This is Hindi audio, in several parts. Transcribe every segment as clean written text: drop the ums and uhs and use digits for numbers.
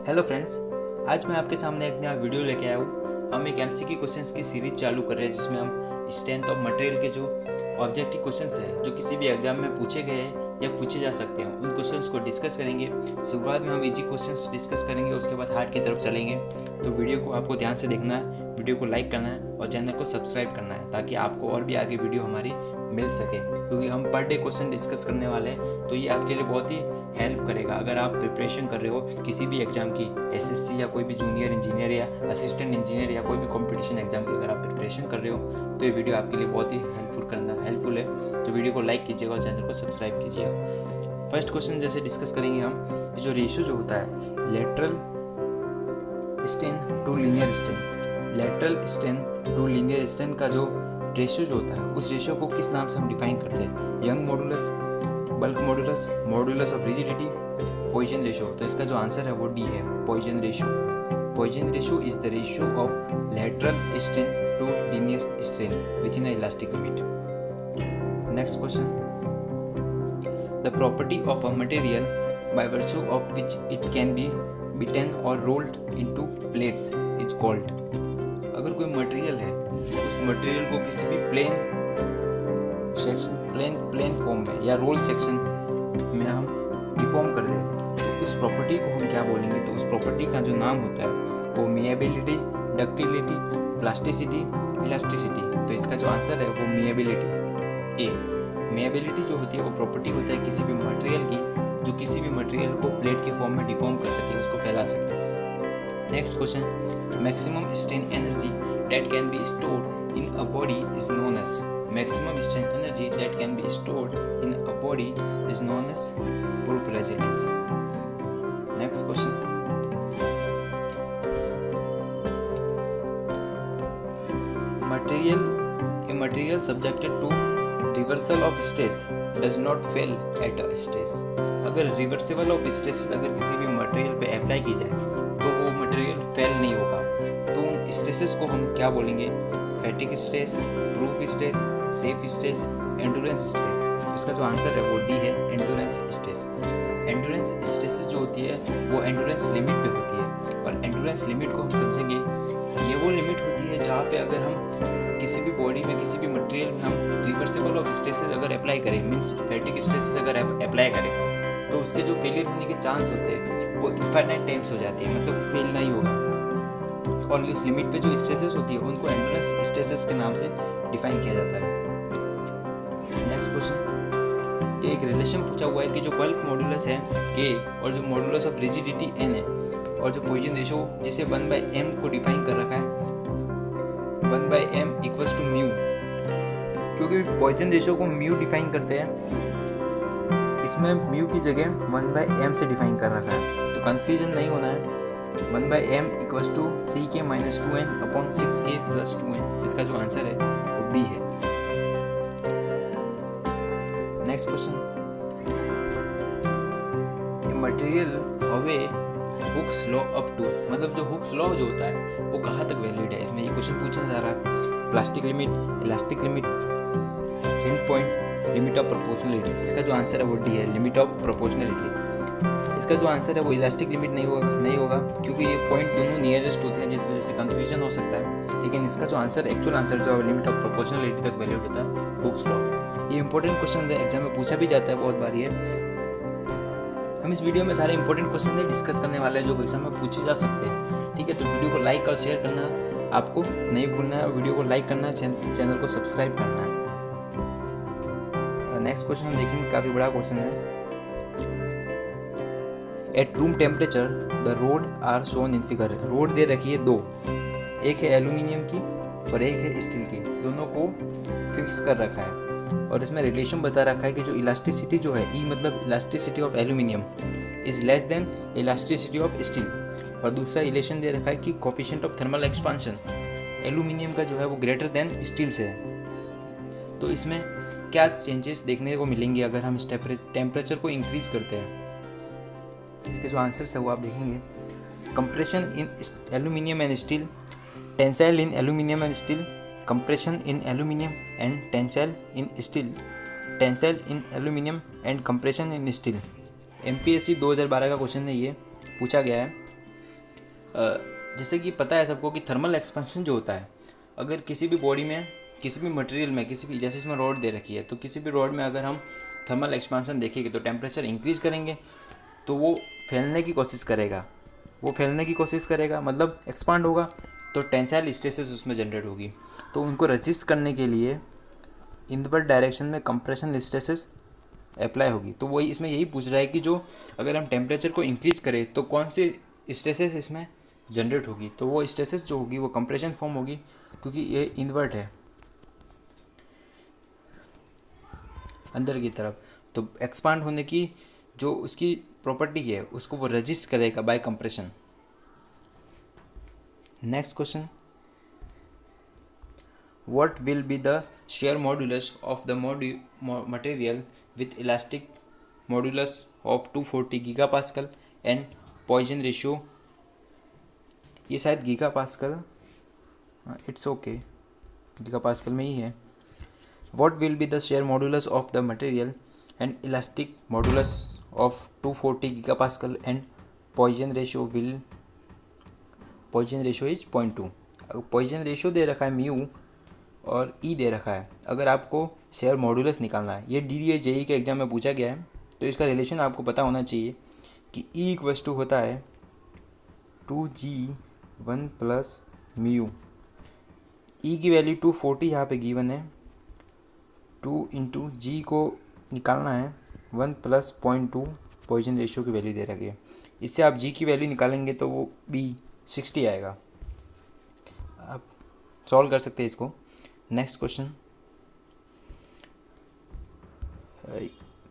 हेलो फ्रेंड्स, आज मैं आपके सामने एक नया वीडियो लेके आया हूँ। हम एक एमसीक्यू क्वेश्चंस की सीरीज चालू कर रहे हैं जिसमें हम स्ट्रेंथ ऑफ मटेरियल के जो ऑब्जेक्टिव क्वेश्चंस हैं जो किसी भी एग्जाम में पूछे गए हैं या पूछे जा सकते हैं उन क्वेश्चंस को डिस्कस करेंगे। शुरुआत में हम इजी क्वेश्चंस डिस्कस करेंगे, उसके बाद हार्ड की तरफ चलेंगे। तो वीडियो को आपको ध्यान से देखना है, वीडियो को लाइक करना है और चैनल को सब्सक्राइब करना है ताकि आपको और भी आगे वीडियो हमारी मिल सके, क्योंकि हम पर डे क्वेश्चन डिस्कस करने वाले हैं। तो ये आपके लिए बहुत ही हेल्प करेगा अगर आप प्रिपरेशन कर रहे हो किसी भी एग्जाम की, एसएससी या कोई भी जूनियर इंजीनियर या असिस्टेंट इंजीनियर या कोई भी कंपटीशन एग्जाम की अगर आप प्रिपरेशन कर रहे हो तो ये वीडियो आपके लिए बहुत ही हेल्पफुल है। तो वीडियो को लाइक कीजिएगा और चैनल को सब्सक्राइब कीजिएगा। फर्स्ट क्वेश्चन जैसे डिस्कस करेंगे हम, जो रेशियो जो होता है lateral strain to linear strain, lateral strain to linear strain का जो रेशियो जो होता है उस रेशियो को किस नाम से हम डिफाइन करते हैं? Young modulus, bulk modulus, modulus of rigidity, Poisson ratio. तो इसका जो आंसर है वो डी है, Poisson ratio. Poisson ratio is the ratio of lateral strain to linear strain within elastic limit. Next question, the property of a material by virtue of which it can be beaten or rolled into plates is called। अगर कोई मटेरियल है उस मटेरियल को किसी भी प्लेन फॉर्म में या रोल सेक्शन में हम डिफॉर्म कर दें तो उस प्रॉपर्टी को हम क्या बोलेंगे? तो उस प्रॉपर्टी का जो नाम होता है वो मिएबिलिटी, डक्टिलिटी, प्लास्टिसिटी, इलास्टिसिटी। तो इसका जो आंसर है वो मिएबिलिटी। ए, मिएबिलिटी जो होती है वो प्रॉपर्टी होता है किसी भी मटेरियल की जो किसी भी मटेरियल को प्लेट के फॉर्म में डिफॉर्म कर सके, उसको फैला सके। Next question, maximum strain energy that can be stored in a body is known as, maximum strain energy that can be stored in a body is known as proof residence. Next question, material subjected to reversal of stress does not fail at a stress. अगर रिवर्सिबल ऑफ स्ट्रेस अगर किसी भी मटेरियल पे अप्लाई की जाए तो वो मटेरियल फेल नहीं होगा। तो उन स्ट्रेसेस को हम क्या बोलेंगे? फैटिक stress, proof stress, safe stress, endurance stress. इसका जो आंसर है वो डी है, एंडोरेंस स्ट्रेस। एंडोरेंस स्ट्रेसेस जो होती है वो एंडोरेंस लिमिट पे होती है, और एंडोरेंस लिमिट को हम समझेंगे ये वो लिमिट होती है जहाँ पे अगर हम किसी भी बॉडी में किसी भी मटेरियल में हम रिवर्सिबल ऑफ स्ट्रेसेस अगर अप्लाई करें, मीन्स फैटिक स्ट्रेसेस अगर अप्लाई करें तो उसके जो फेलियर होने के चांस होते हैं वो इनफाइनाइट टाइम्स हो जाती है, मतलब फेल नहीं होगा। और उस लिमिट पे जो स्ट्रेसेस होती है उनको एंडोरेंस स्ट्रेसेस के नाम से डिफाइन किया जाता है। नेक्स्ट क्वेश्चन, ये एक रिलेशन पूछा हुआ है कि जो बल्क मॉडुलस है के और जो मॉडुलस ऑफ रिजिडिटी एन है और जो पॉइजन रेशियो जिसे 1/m को डिफाइन कर रखा है 1/m इक्वल्स टू म्यू, क्योंकि पॉइजन रेशियो को म्यू डिफाइन करते हैं, इसमें म्यू की जगह 1/m से डिफाइन कर रखा है, तो कंफ्यूजन नहीं होना है। 1/m equals to 3k - 2n upon 6k + 2n। इसका जो आंसर है वो बी है। नेक्स्ट क्वेश्चन, मटेरियल हवे हुक्स लॉ अप टू, मतलब जो हुक्स लॉ जो होता है वो कहाँ तक वैलिड है? इसमें ये क्वेश्चन पूछा जा रहा है। Plastic limit, elastic limit, hint point, limit of proportionality. इसका जो आंसर है वो डी है, लिमिट ऑफ प्रोपोर्शनलिटी। इसका जो आंसर है वो इलास्टिक लिमिट नहीं होगा क्योंकि ये पॉइंट दोनों नियरेस्ट होते हैं जिस वजह से कंफ्यूजन हो सकता है। लेकिन इसका जो आंसर एक्चुअल आंसर जो है लिमिट ऑफ प्रोपोर्शनलिटी तक वैलिड होता है, हुक्स लॉ। ये इंपॉर्टेंट क्वेश्चन है, एग्जाम में पूछा भी जाता है बहुत बार। ये हम इस वीडियो में सारे इंपॉर्टेंट क्वेश्चन डिस्कस करने वाले हैं जो एग्जाम में पूछे जा सकते हैं। ठीक है, तो वीडियो को लाइक और शेयर करना आपको नहीं भूलना है, और वीडियो को लाइक करना है, चैनल को सब्सक्राइब करना है। नेक्स्ट क्वेश्चन हम देखेंगे, काफ़ी बड़ा क्वेश्चन है। At room temperature the rod are shown in figure. Rod दे रखी है दो, एक है एल्यूमिनियम की और एक है स्टील की, दोनों को फिक्स कर रखा है और इसमें रिलेशन बता रखा है कि जो इलास्टिसिटी जो है ई मतलब elasticity of aluminium is less than elasticity of steel, और दूसरा रिलेशन दे रखा है कि coefficient of thermal expansion aluminium का जो है वो ग्रेटर देन स्टील से है। तो इसमें क्या चेंजेस देखने को मिलेंगे अगर हम इस टेम्परेचर को इंक्रीज करते हैं? इसके जो आंसर्स है वो आप देखेंगे। Compression in aluminium and steel, tensile in aluminium and steel, compression in aluminum and tensile in steel, tensile in aluminum and compression in steel। MPSC 2012 का क्वेश्चन है, ये पूछा गया है। जैसे कि पता है सबको कि थर्मल एक्सपेंशन जो होता है, अगर किसी भी बॉडी में, किसी भी मटेरियल में, किसी भी, जैसे इसमें रॉड दे रखी है, तो किसी भी रॉड में अगर हम थर्मल एक्सपेंशन देखेंगे तो टेम्परेचर इंक्रीज करेंगे तो वो फैलने की कोशिश करेगा, मतलब एक्सपांड होगा, तो टेंसाइल स्ट्रेसेस उसमें जनरेट होगी। तो उनको रजिस्ट करने के लिए इनवर्ड डायरेक्शन में कंप्रेशन स्ट्रेसेस अप्लाई होगी। तो वही इसमें यही पूछ रहा है कि जो अगर हम टेम्परेचर को इंक्रीज करें तो कौन सी स्ट्रेसेस इसमें जनरेट होगी। तो वो स्ट्रेसेस जो होगी वो कंप्रेशन फॉर्म होगी, क्योंकि ये इनवर्ट है अंदर की तरफ। तो एक्सपांड होने की जो उसकी प्रॉपर्टी है उसको वो रजिस्ट करेगा by compression. Next question, what will be the shear modulus of the material with elastic modulus of 240 gigapascal and Poisson ratio। ये शायद गीगापास्कल, इट्स ओके, गीगापास्कल में ही है। what will be the shear modulus of the material and elastic modulus of 240 gigapascal and Poisson ratio is 0.2। Poisson ratio दे रखा है म्यू और ई दे रखा है। अगर आपको शेयर मॉडुलस निकालना है, ये DDA JEE के एग्जाम में पूछा गया है, तो इसका रिलेशन आपको पता होना चाहिए कि ई इक्वस टू होता है 2G1 प्लस म्यू। ई की वैल्यू 240 यहाँ पे गिवन है, 2 इंटू जी को निकालना है 1 प्लस 0.2 पॉइजन रेशियो की वैल्यू दे रखी है। इससे आप जी की वैल्यू निकालेंगे तो वो बी 60 आएगा। आप सॉल्व कर सकते हैं इसको। नेक्स्ट क्वेश्चन,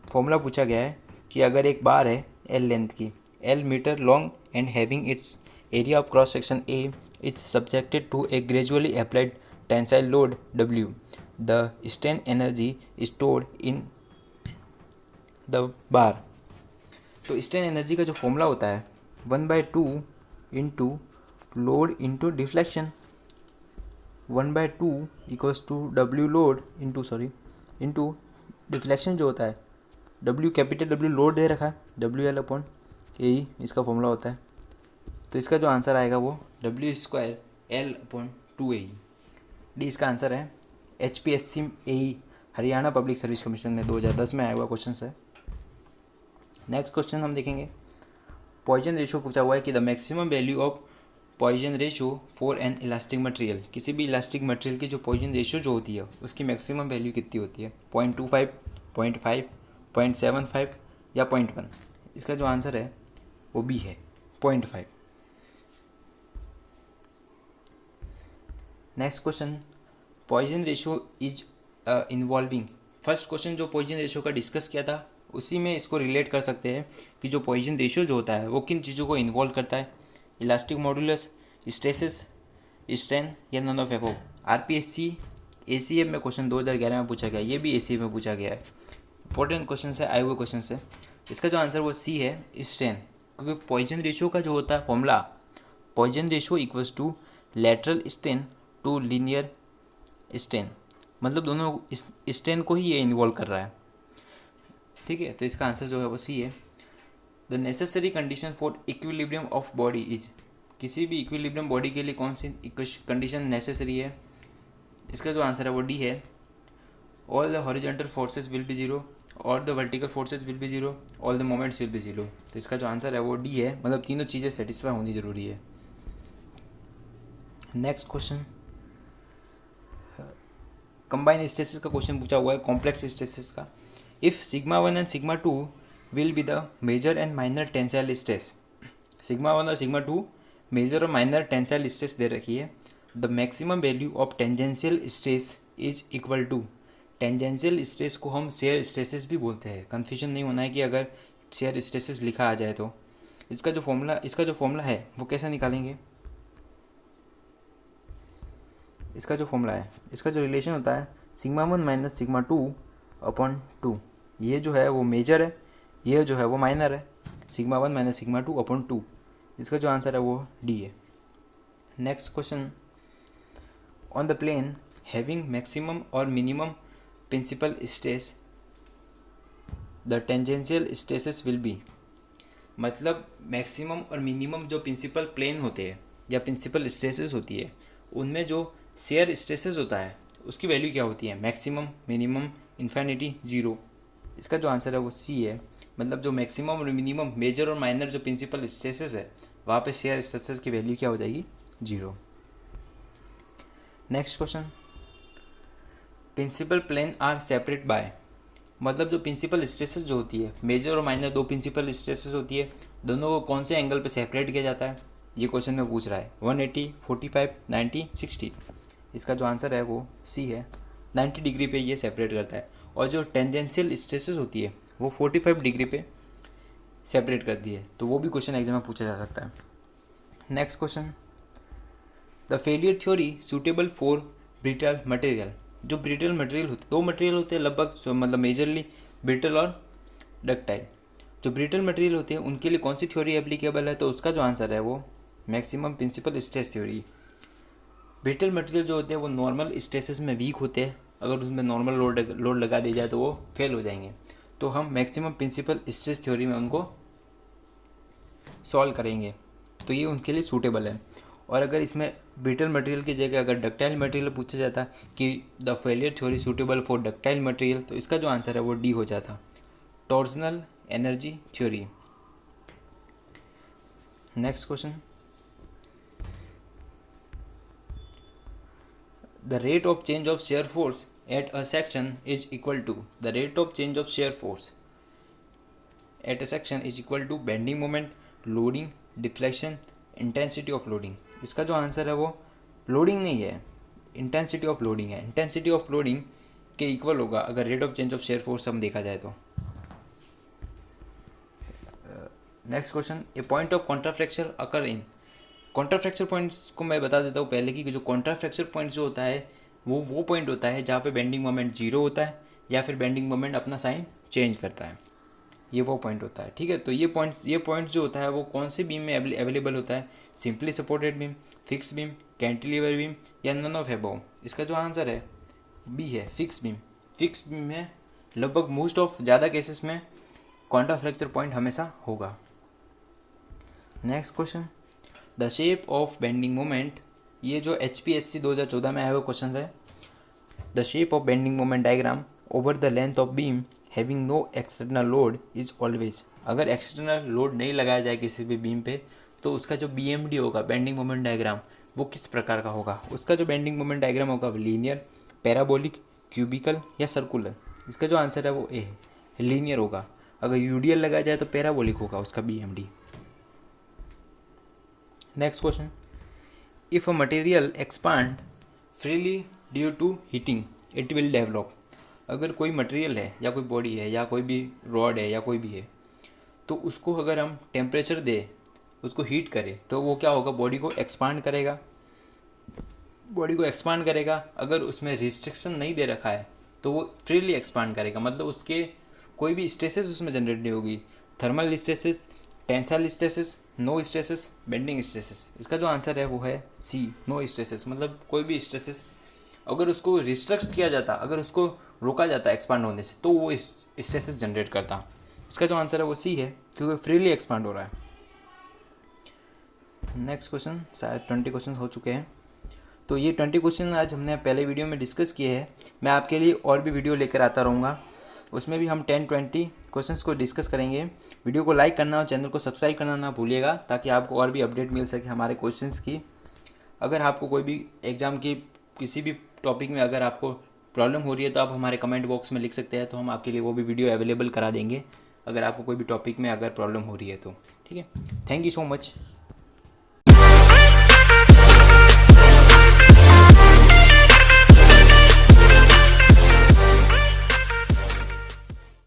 फॉर्मूला पूछा गया है कि अगर एक बार है एल लेंथ की, L metre long and having its area of cross section A is subjected to a gradually applied tensile load W, the strain energy stored in the bar. तो स्ट्रेन एनर्जी का जो फॉर्मूला होता है 1/2 into load into deflection, 1/2 equals to W load into deflection जो होता है डब्ल्यू, कैपिटल डब्ल्यू लोड दे रखा है, WL/A इसका फॉर्मूला होता है। तो इसका जो आंसर आएगा वो W²L/2AE, डी इसका आंसर है। HPSC AE Haryana public service commission में 2010 में आया हुआ क्वेश्चन है। नेक्स्ट क्वेश्चन हम देखेंगे, पॉइजन रेशियो पूछा हुआ है कि the maximum value of Poisson ratio for an elastic material, किसी भी इलास्टिक मटेरियल की जो पॉइजन रेशियो जो होती है उसकी मैक्सिमम वैल्यू कितनी होती है, 0.25, 0.5, 0.75 या 0.1। इसका जो आंसर है वो बी है, 0.5। Next question, poison ratio is involving. First question जो पॉइजन रेशियो का डिस्कस किया था उसी में इसको रिलेट कर सकते हैं कि जो पॉइजन रेशियो जो होता है वो किन चीज़ों को इन्वॉल्व करता है, इलास्टिक मॉडुलस, स्ट्रेसेस, स्ट्रेन या none of above. RPSC ACF में क्वेश्चन 2011 में पूछा गया, ये भी ACF में पूछा गया है। इंपॉर्टेंट क्वेश्चन है, आए हुए क्वेश्चन है। इसका जो आंसर वो सी है, स्ट्रेन, क्योंकि पॉइजन रेशियो का जो होता है formula, Poisson ratio equals to lateral strain to linear strain, मतलब दोनों स्ट्रेन को ही ये इन्वॉल्व कर रहा है। ठीक है, तो इसका आंसर जो है वो सी है। The necessary condition for equilibrium of body is, किसी भी इक्विलिब्रियम बॉडी के लिए कौन सी कंडीशन नेसेसरी है, इसका जो आंसर है वो डी है। All the horizontal forces will be zero और the vertical forces will be zero, all the moments will be zero. तो इसका जो आंसर है वो डी है, मतलब तीनों चीज़ें सेटिस्फाई होनी जरूरी है। नेक्स्ट क्वेश्चन, कंबाइन स्ट्रेसेस का क्वेश्चन पूछा हुआ है, कॉम्प्लेक्स स्ट्रेसेस का। If σ1 and σ2 will be the major and minor tensile stress, σ1 और σ2 मेजर और माइनर टेंसाइल स्ट्रेस दे रखी है। The maximum value of tangential stress is equal to, tangential stress को हम शेयर स्ट्रेसेस भी बोलते हैं, कन्फ्यूजन नहीं होना है कि अगर शेयर स्ट्रेसेस लिखा आ जाए तो। इसका जो फॉर्मूला है वो कैसे निकालेंगे, इसका जो रिलेशन होता है σ1 माइनस σ2/2, ये जो है वो मेजर है, ये जो है वो माइनर है, σ1 माइनस σ2/2। इसका जो आंसर है वो डी है। Next question, on the plane having maximum और minimum principal stress the tangential stresses will be, मतलब मैक्सिमम और मिनिमम जो प्रिंसिपल प्लेन होते हैं या प्रिंसिपल स्ट्रेसेस होती है, उनमें जो शेयर स्ट्रेसेस होता है उसकी वैल्यू क्या होती है, मैक्सिमम, मिनिमम, इन्फिनिटी, जीरो। इसका जो आंसर है वो सी है। मतलब जो मैक्सिमम और मिनिमम, मेजर और माइनर जो प्रिंसिपल स्ट्रेसेस है, वहाँ पे शेयर स्ट्रेसेस की वैल्यू क्या हो जाएगी, zero. Next question, principal plane are separate by. मतलब जो प्रिंसिपल स्ट्रेसेस जो होती है, मेजर और माइनर दो प्रिंसिपल स्ट्रेसेस होती है, दोनों को कौन से एंगल पे सेपरेट किया जाता है, ये क्वेश्चन में पूछ रहा है। 180, 45, 90, 60। इसका जो आंसर है वो सी है, 90 डिग्री पे ये सेपरेट करता है। और जो टेंजेंशियल स्ट्रेसेस होती है वो 45 डिग्री पे सेपरेट करती है। तो वो भी क्वेश्चन एग्जाम में पूछा जा सकता है। Next question, the failure theory suitable for brittle material. जो ब्रिटल मटेरियल होते, दो मटेरियल होते हैं लगभग, मतलब मेजरली ब्रिटल और डक्टाइल। जो ब्रिटल मटेरियल होते हैं उनके लिए कौन सी थ्योरी एप्लीकेबल है, तो उसका जो आंसर है वो maximum principal stress theory. Brittle material जो होते हैं वो नॉर्मल स्ट्रेसेस में वीक होते हैं, अगर उसमें नॉर्मल लोड लगा दिया जाए तो वो फेल हो जाएंगे। तो हम मैक्सिमम प्रिंसिपल स्ट्रेस थ्योरी में उनको सॉल्व करेंगे, तो ये उनके लिए सूटेबल है। और अगर इसमें ब्रिटल मटेरियल की जगह अगर डक्टाइल मटेरियल पूछा जाता कि the failure theory suitable for ductile material, तो इसका जो आंसर है वो डी हो जाता, torsional energy theory. Next question, the rate of change of shear force at a section is equal to, the rate of change of shear force at a section is equal to bending moment, loading, deflection, intensity of loading. इसका जो आंसर है वो लोडिंग नहीं है, इंटेंसिटी ऑफ लोडिंग है। इंटेंसिटी ऑफ लोडिंग के इक्वल होगा अगर rate of change of shear force हम देखा जाए तो। Next question, a point of contraflexure occur in. Contraflexure points को मैं बता देता हूँ पहले कि जो कॉन्ट्राफ्रैक्चर पॉइंट जो होता है वो पॉइंट होता है जहाँ पे बेंडिंग मोमेंट जीरो होता है या फिर बेंडिंग मोमेंट अपना साइन चेंज करता है, ये वो पॉइंट होता है। ठीक है, तो ये पॉइंट जो होता है वो कौन से बीम में अवेलेबल होता है, simply supported beam, fix beam, cantilever beam या नन ऑफ अबव। इसका जो आंसर है बी है, फिक्स बीम। फिक्स बीम में लगभग मोस्ट ऑफ ज़्यादा केसेस में कॉन्ट्राफ्रैक्चर पॉइंट हमेशा होगा। Next question, the shape of bending moment. ये जो HPSC 2014 में आया हुआ क्वेश्चन है। The shape of bending moment diagram over the length of beam having no external load is always. अगर एक्सटर्नल लोड नहीं लगाया जाए किसी भी बीम पे तो उसका जो BMD होगा, बेंडिंग मोमेंट डायग्राम, वो किस प्रकार का होगा। उसका जो बेंडिंग मोमेंट डायग्राम होगा लीनियर, पैराबोलिक, क्यूबिकल या सर्कुलर। इसका जो आंसर है वो ए है, लीनियर होगा। अगर UDL लगाया जाए तो पैराबोलिक होगा उसका BMD। Next question, if a material expand freely due to heating it will develop. अगर कोई मटेरियल है या कोई बॉडी है या कोई भी रॉड है या कोई भी है, तो उसको अगर हम टेम्परेचर दे, उसको हीट करें, तो वो क्या होगा, बॉडी को एक्सपांड करेगा। अगर उसमें रिस्ट्रिक्शन नहीं दे रखा है तो वो फ्रीली एक्सपांड करेगा, मतलब उसके कोई भी स्ट्रेसेस उसमें जनरेट नहीं होगी। Thermal stresses, tensile stresses, no stresses, bending stresses. इसका जो आंसर है वो है सी, नो स्ट्रेसेस। मतलब कोई भी स्ट्रेसेस अगर उसको रिस्ट्रिक्ट किया जाता, अगर उसको रोका जाता एक्सपांड होने से, तो वो स्ट्रेसेस जनरेट करता। इसका जो आंसर है वो सी है, क्योंकि फ्रीली एक्सपांड हो रहा है। नेक्स्ट क्वेश्चन, शायद 20 क्वेश्चन हो चुके हैं। तो ये 20 क्वेश्चन आज हमने पहले वीडियो में डिस्कस किए हैं। मैं आपके लिए और भी वीडियो लेकर आता रहूँगा, उसमें भी हम 10-20 क्वेश्चंस को डिस्कस करेंगे। वीडियो को लाइक करना और चैनल को सब्सक्राइब करना ना भूलिएगा, ताकि आपको और भी अपडेट मिल सके हमारे क्वेश्चंस की। अगर आपको कोई भी एग्ज़ाम की किसी भी टॉपिक में अगर आपको प्रॉब्लम हो रही है तो आप हमारे कमेंट बॉक्स में लिख सकते हैं, तो हम आपके लिए वो भी वीडियो अवेलेबल करा देंगे अगर आपको कोई भी टॉपिक में अगर प्रॉब्लम हो रही है तो। ठीक है, थैंक यू सो मच।